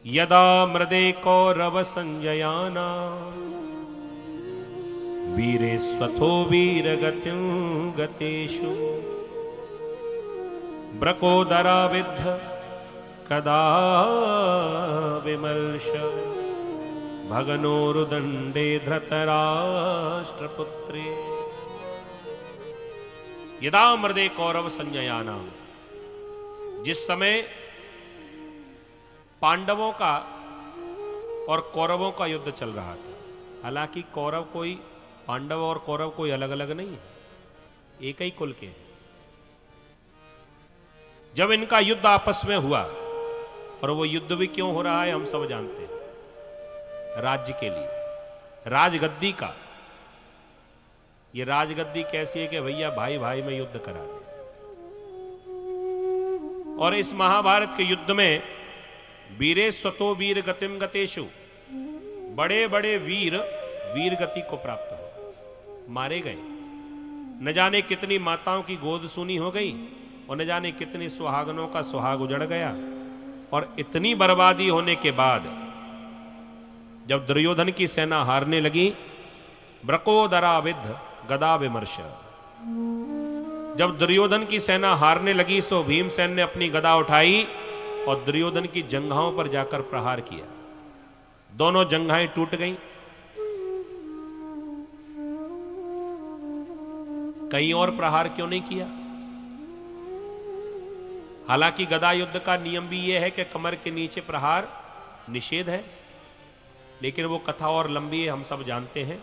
यदा मृदे कौरव संजयाना वीरे स्वथो वीर गतिं गतेषु ब्रकोदरा विद्ध कदा विमर्श भगनोरुदंडे धृतराष्ट्रपुत्रे। यदा मृदे कौरव संजयाना, जिस समय पांडवों का और कौरवों का युद्ध चल रहा था। हालांकि कौरव कोई, पांडव और कौरव कोई अलग अलग नहीं है, एक ही कुल के हैं। जब इनका युद्ध आपस में हुआ, और वो युद्ध भी क्यों हो रहा है हम सब जानते हैं, राज्य के लिए, राजगद्दी का। ये राजगद्दी कैसी है कि भैया भाई भाई में युद्ध करा दे। और इस महाभारत के युद्ध में वीरे स्वतो वीर गतिम गतेषु, बड़े बड़े वीर वीर गति को प्राप्त हो, मारे गए। न जाने कितनी माताओं की गोद सूनी हो गई, और न जाने कितनी सुहागनों का सुहाग उजड़ गया। और इतनी बर्बादी होने के बाद जब दुर्योधन की सेना हारने लगी, ब्रकोदरा विद्ध गदा विमर्श, जब दुर्योधन की सेना हारने लगी सो भीमसेन ने अपनी गदा उठाई और दुर्योधन की जंघाओं पर जाकर प्रहार किया। दोनों जंघाएं टूट गईं। कहीं और प्रहार क्यों नहीं किया? हालांकि गदा युद्ध का नियम भी यह है कि कमर के नीचे प्रहार निषेध है, लेकिन वो कथा और लंबी है, हम सब जानते हैं।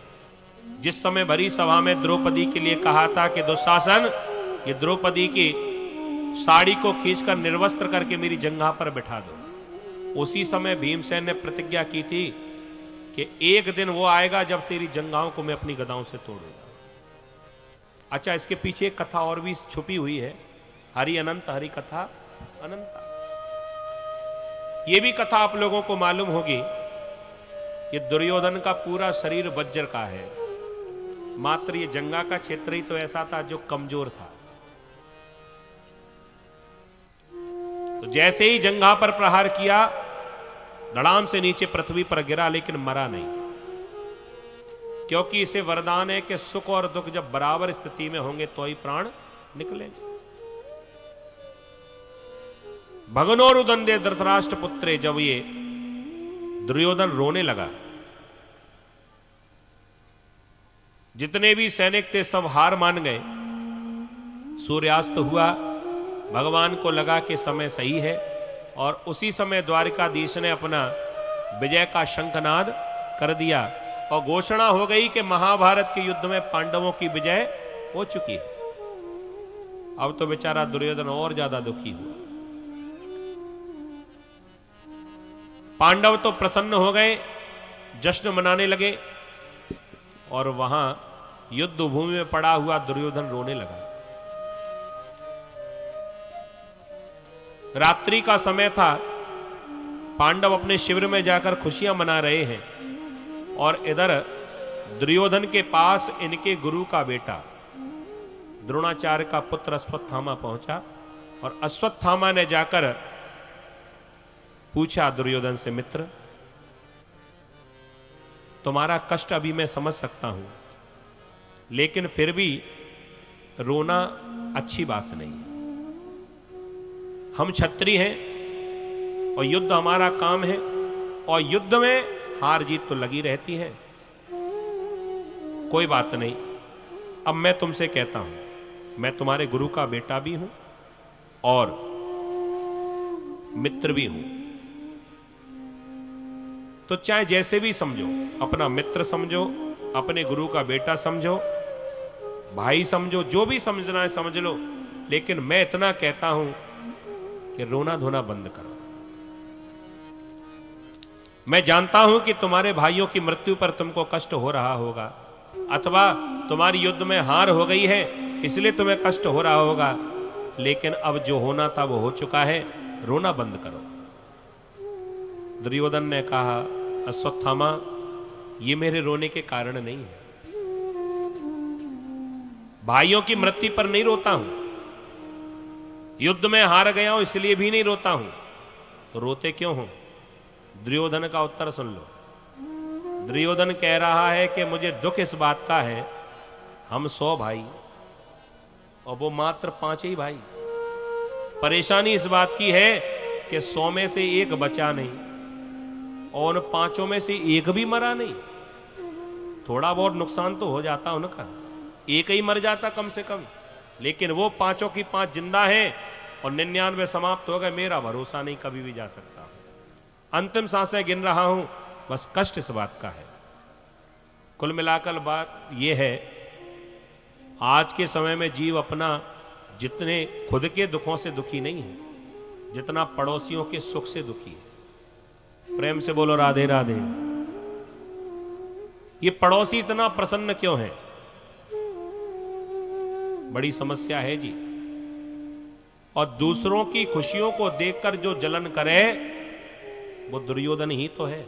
जिस समय भरी सभा में द्रौपदी के लिए कहा था कि दुशासन, ये द्रौपदी की साड़ी को खींचकर निर्वस्त्र करके मेरी जंघा पर बिठा दो, उसी समय भीमसेन ने प्रतिज्ञा की थी कि एक दिन वो आएगा जब तेरी जंघाओं को मैं अपनी गदाओं से तोड़ूंगा। अच्छा, इसके पीछे एक कथा और भी छुपी हुई है, हरि अनंत हरि कथा अनंता। ये भी कथा आप लोगों को मालूम होगी कि दुर्योधन का पूरा शरीर वज्र का है, मात्र ये जंघा का क्षेत्र ही तो ऐसा था जो कमजोर था। तो जैसे ही जंघा पर प्रहार किया, धड़ाम से नीचे पृथ्वी पर गिरा, लेकिन मरा नहीं, क्योंकि इसे वरदान है कि सुख और दुख जब बराबर स्थिति में होंगे तो ही प्राण निकलेंगे। भगनोरुदंडे धृतराष्ट्र पुत्रे, जब ये दुर्योधन रोने लगा, जितने भी सैनिक थे सब हार मान गए। सूर्यास्त हुआ, भगवान को लगा कि समय सही है, और उसी समय द्वारिकाधीश ने अपना विजय का शंखनाद कर दिया और घोषणा हो गई कि महाभारत के युद्ध में पांडवों की विजय हो चुकी है। अब तो बेचारा दुर्योधन और ज्यादा दुखी हुआ। पांडव तो प्रसन्न हो गए, जश्न मनाने लगे, और वहां युद्ध भूमि में पड़ा हुआ दुर्योधन रोने लगा। रात्रि का समय था, पांडव अपने शिविर में जाकर खुशियां मना रहे हैं, और इधर दुर्योधन के पास इनके गुरु का बेटा द्रोणाचार्य का पुत्र अश्वत्थामा पहुंचा, और अश्वत्थामा ने जाकर पूछा दुर्योधन से, मित्र तुम्हारा कष्ट अभी मैं समझ सकता हूं, लेकिन फिर भी रोना अच्छी बात नहीं। हम क्षत्रिय हैं और युद्ध हमारा काम है, और युद्ध में हार जीत तो लगी रहती है। कोई बात नहीं, अब मैं तुमसे कहता हूं, मैं तुम्हारे गुरु का बेटा भी हूं और मित्र भी हूं, तो चाहे जैसे भी समझो, अपना मित्र समझो, अपने गुरु का बेटा समझो, भाई समझो, जो भी समझना है समझ लो, लेकिन मैं इतना कहता हूं कि रोना धोना बंद करो। मैं जानता हूं कि तुम्हारे भाइयों की मृत्यु पर तुमको कष्ट हो रहा होगा, अथवा तुम्हारी युद्ध में हार हो गई है इसलिए तुम्हें कष्ट हो रहा होगा, लेकिन अब जो होना था वो हो चुका है, रोना बंद करो। दुर्योधन ने कहा, अश्वत्थामा, ये मेरे रोने के कारण नहीं है, भाइयों की मृत्यु पर नहीं रोता हूं, युद्ध में हार गया हूं इसलिए भी नहीं रोता हूं, तो रोते क्यों हो? दुर्योधन का उत्तर सुन लो। दुर्योधन कह रहा है कि मुझे दुख इस बात का है, हम 100 भाई और वो मात्र 5 ही भाई। परेशानी इस बात की है कि 100 में से एक बचा नहीं और उन 5 में से एक भी मरा नहीं। थोड़ा बहुत नुकसान तो हो जाता उनका, एक ही मर जाता कम से कम, लेकिन वो 5 की 5 जिंदा हैं और 99 समाप्त हो गए। मेरा भरोसा नहीं, कभी भी जा सकता। अंतिम सांसें गिन रहा हूं, बस कष्ट इस बात का है। कुल मिलाकर बात यह है, आज के समय में जीव अपना जितने खुद के दुखों से दुखी नहीं है, जितना पड़ोसियों के सुख से दुखी है। प्रेम से बोलो राधे राधे। ये पड़ोसी इतना प्रसन्न क्यों है? बड़ी समस्या है जी। और दूसरों की खुशियों को देखकर जो जलन करे वो दुर्योधन ही तो है।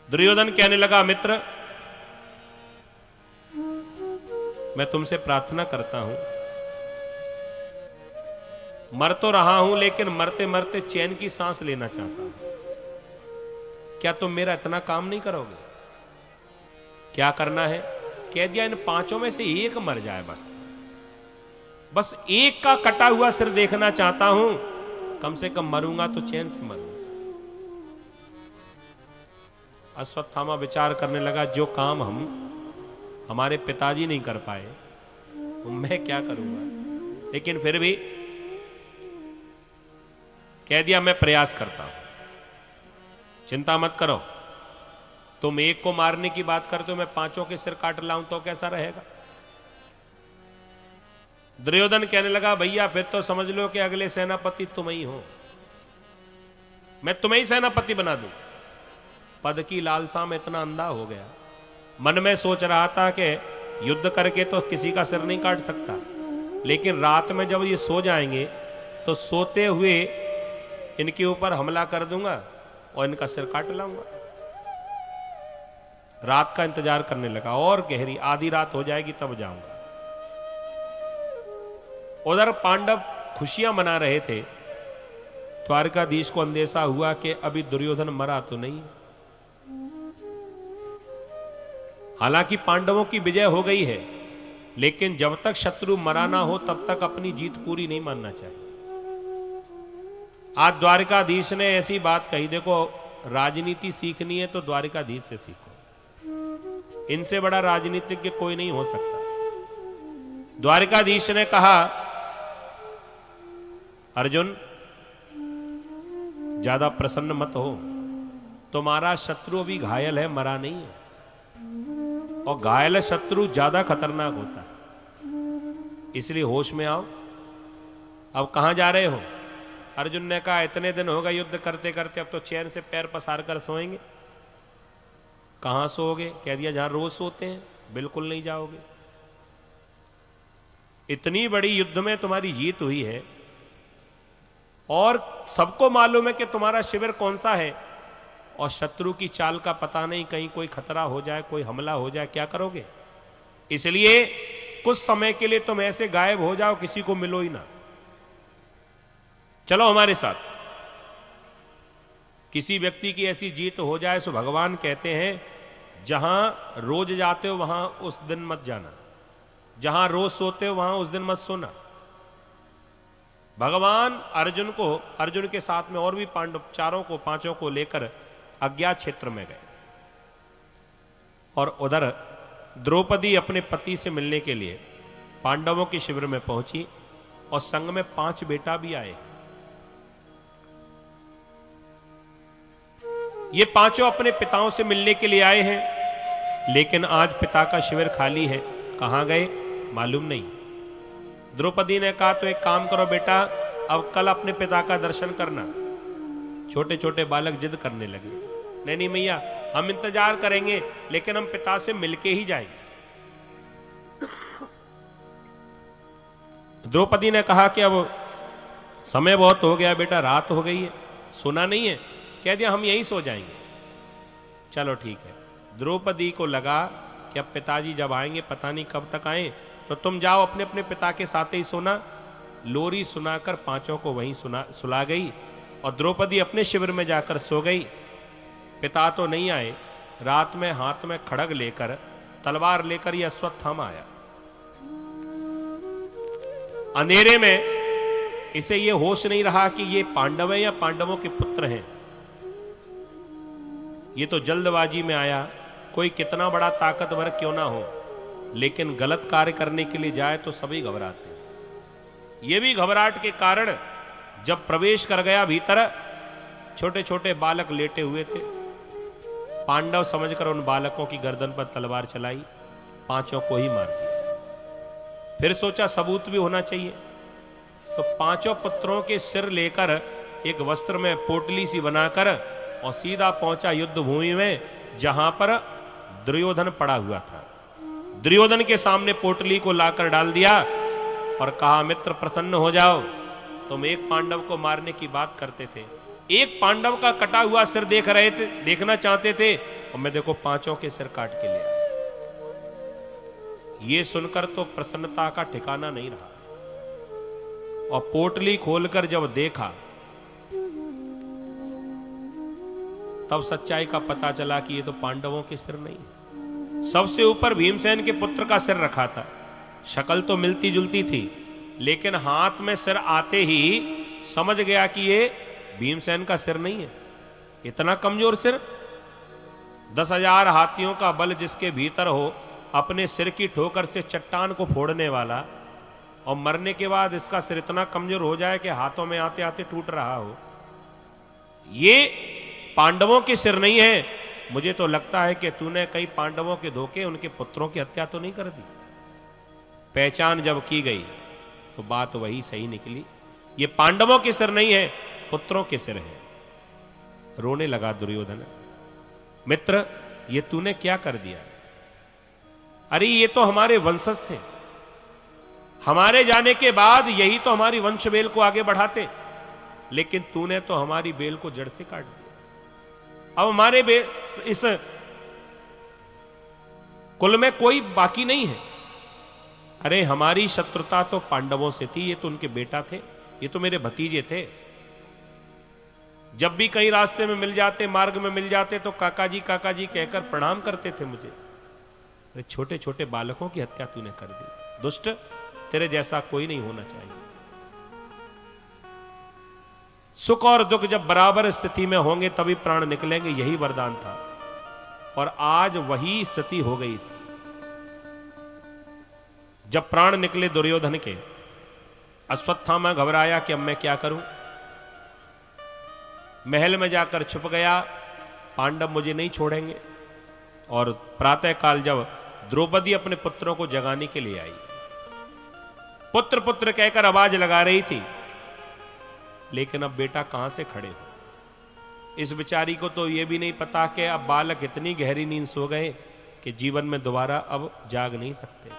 दुर्योधन कहने लगा, मित्र मैं तुमसे प्रार्थना करता हूं, मर तो रहा हूं लेकिन मरते मरते चैन की सांस लेना चाहता हूं। क्या तुम मेरा इतना काम नहीं करोगे? क्या करना है? कह दिया, इन 5 में से एक मर जाए, बस एक का कटा हुआ सिर देखना चाहता हूं। कम से कम मरूंगा तो चैन से मरूंगा। अश्वत्थामा विचार करने लगा, जो काम हमारे पिताजी नहीं कर पाए तो मैं क्या करूंगा। लेकिन फिर भी कह दिया, मैं प्रयास करता हूं, चिंता मत करो। तुम एक को मारने की बात करते हो, मैं 5 के सिर काट लाऊं तो कैसा रहेगा? दुर्योधन कहने लगा, भैया फिर तो समझ लो कि अगले सेनापति तुम ही हो, मैं तुम्हें ही सेनापति बना दूं। पद की लालसा में इतना अंधा हो गया, मन में सोच रहा था कि युद्ध करके तो किसी का सिर नहीं काट सकता, लेकिन रात में जब ये सो जाएंगे तो सोते हुए इनके ऊपर हमला कर दूंगा और इनका सिर काट लाऊंगा। रात का इंतजार करने लगा, और गहरी आधी रात हो जाएगी तब जाऊंगा। उधर पांडव खुशियां मना रहे थे। द्वारकाधीश को अंदेशा हुआ कि अभी दुर्योधन मरा तो नहीं। हालांकि पांडवों की विजय हो गई है, लेकिन जब तक शत्रु मरा ना हो तब तक अपनी जीत पूरी नहीं मानना चाहिए। आज द्वारकाधीश ने ऐसी बात कही, देखो राजनीति सीखनी है तो द्वारकाधीश से सीखो, इनसे बड़ा राजनीतिज्ञ कोई नहीं हो सकता। द्वारकाधीश ने कहा, अर्जुन ज्यादा प्रसन्न मत हो, तुम्हारा शत्रु भी घायल है, मरा नहीं है, और घायल शत्रु ज्यादा खतरनाक होता है, इसलिए होश में आओ। अब कहां जा रहे हो? अर्जुन ने कहा, इतने दिन हो गए युद्ध करते करते, अब तो चैन से पैर पसार कर सोएंगे। कहां सोओगे? कह दिया, जहां रोज सोते हैं। बिल्कुल नहीं जाओगे। इतनी बड़ी युद्ध में तुम्हारी जीत हुई है और सबको मालूम है कि तुम्हारा शिविर कौन सा है, और शत्रु की चाल का पता नहीं, कहीं कोई खतरा हो जाए, कोई हमला हो जाए, क्या करोगे? इसलिए कुछ समय के लिए तुम ऐसे गायब हो जाओ, किसी को मिलो ही ना, चलो हमारे साथ। किसी व्यक्ति की ऐसी जीत हो जाए तो भगवान कहते हैं, जहां रोज जाते हो वहां उस दिन मत जाना, जहां रोज सोते हो वहां उस दिन मत सोना। भगवान अर्जुन के साथ में और भी पांडव 5 को लेकर अज्ञात क्षेत्र में गए, और उधर द्रौपदी अपने पति से मिलने के लिए पांडवों के शिविर में पहुंची, और संग में 5 बेटा भी आए। ये 5 अपने पिताओं से मिलने के लिए आए हैं, लेकिन आज पिता का शिविर खाली है। कहां गए मालूम नहीं। द्रौपदी ने कहा, तो एक काम करो बेटा, अब कल अपने पिता का दर्शन करना। छोटे छोटे बालक जिद करने लगे, नहीं नहीं मैया, हम इंतजार करेंगे, लेकिन हम पिता से मिलके ही जाएंगे। द्रौपदी ने कहा कि अब समय बहुत हो गया बेटा, रात हो गई है, सोना नहीं है। कह दिया, हम यहीं सो जाएंगे। चलो ठीक है। द्रौपदी को लगा कि अब पिताजी जब आएंगे, पता नहीं कब तक आए, तो तुम जाओ अपने अपने पिता के साथ ही सोना, लोरी सुनाकर पांचों को वहीं सुला गई और द्रौपदी अपने शिविर में जाकर सो गई। पिता तो नहीं आए, रात में हाथ में खड़ग लेकर तलवार लेकर यह अश्वत्थामा आया। अंधेरे में इसे यह होश नहीं रहा कि ये पांडव हैं या पांडवों के पुत्र हैं। ये तो जल्दबाजी में आया, कोई कितना बड़ा ताकतवर क्यों ना हो, लेकिन गलत कार्य करने के लिए जाए तो सभी घबराते हैं। ये भी घबराहट के कारण जब प्रवेश कर गया भीतर, छोटे छोटे बालक लेटे हुए थे। पांडव समझकर उन बालकों की गर्दन पर तलवार चलाई, पांचों को ही मार दिया। फिर सोचा सबूत भी होना चाहिए, तो पांचों पुत्रों के सिर लेकर एक वस्त्र में पोटली सी बनाकर और सीधा पहुंचा युद्ध भूमि में, जहां पर दुर्योधन पड़ा हुआ था। दुर्योधन के सामने पोटली को लाकर डाल दिया और कहा, मित्र प्रसन्न हो जाओ, तुम एक पांडव को मारने की बात करते थे, एक पांडव का कटा हुआ सिर देख रहे थे, देखना चाहते थे, और मैं देखो पांचों के सिर काट के लिया। ये सुनकर तो प्रसन्नता का ठिकाना नहीं रहा, और पोटली खोलकर जब देखा तब सच्चाई का पता चला कि ये तो पांडवों के सिर नहीं, सबसे ऊपर भीमसेन के पुत्र का सिर रखा था। शक्ल तो मिलती जुलती थी, लेकिन हाथ में सिर आते ही समझ गया कि ये भीमसेन का सिर नहीं है। इतना कमजोर सिर, 10,000 हाथियों का बल जिसके भीतर हो, अपने सिर की ठोकर से चट्टान को फोड़ने वाला, और मरने के बाद इसका सिर इतना कमजोर हो जाए कि हाथों में आते आते टूट रहा हो। ये पांडवों के सिर नहीं है। मुझे तो लगता है कि तूने कई पांडवों के धोखे, उनके पुत्रों की हत्या तो नहीं कर दी। पहचान जब की गई तो बात वही सही निकली, ये पांडवों के सिर नहीं है, पुत्रों के सिर है। रोने लगा दुर्योधन, मित्र ये तूने क्या कर दिया? अरे ये तो हमारे वंशज थे, हमारे जाने के बाद यही तो हमारी वंश बेल को आगे बढ़ाते, लेकिन तूने तो हमारी बेल को जड़ से काट दिया। अब हमारे इस कुल में कोई बाकी नहीं है। अरे हमारी शत्रुता तो पांडवों से थी, ये तो उनके बेटा थे, ये तो मेरे भतीजे थे। जब भी कहीं रास्ते में मिल जाते, मार्ग में मिल जाते, तो काका जी कहकर प्रणाम करते थे मुझे। अरे छोटे छोटे बालकों की हत्या तूने कर दी, दुष्ट, तेरे जैसा कोई नहीं होना चाहिए। सुख और दुख जब बराबर स्थिति में होंगे तभी प्राण निकलेंगे, यही वरदान था, और आज वही स्थिति हो गई इसकी। जब प्राण निकले दुर्योधन के, अश्वत्थामा घबराया कि अब मैं क्या करूं। महल में जाकर छुप गया, पांडव मुझे नहीं छोड़ेंगे। और प्रातःकाल जब द्रौपदी अपने पुत्रों को जगाने के लिए आई, पुत्र पुत्र कहकर आवाज लगा रही थी, लेकिन अब बेटा कहां से खड़े हो। इस बेचारी को तो यह भी नहीं पता कि अब बालक इतनी गहरी नींद सो गए कि जीवन में दोबारा अब जाग नहीं सकते।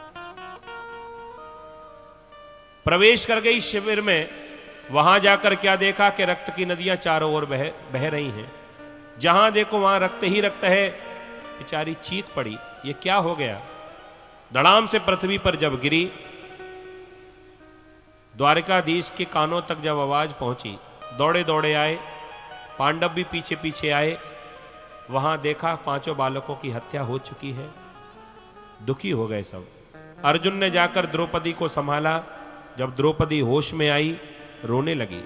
प्रवेश कर गई शिविर में, वहां जाकर क्या देखा कि रक्त की नदियां चारों ओर बह रही हैं। जहां देखो वहां रक्त ही रक्त है। बेचारी चीख पड़ी, ये क्या हो गया। धड़ाम से पृथ्वी पर जब गिरी, द्वारिकाधीश के कानों तक जब आवाज पहुंची, दौड़े दौड़े आए, पांडव भी पीछे पीछे आए। वहां देखा पांचों बालकों की हत्या हो चुकी है। दुखी हो गए सब। अर्जुन ने जाकर द्रौपदी को संभाला। जब द्रौपदी होश में आई, रोने लगी।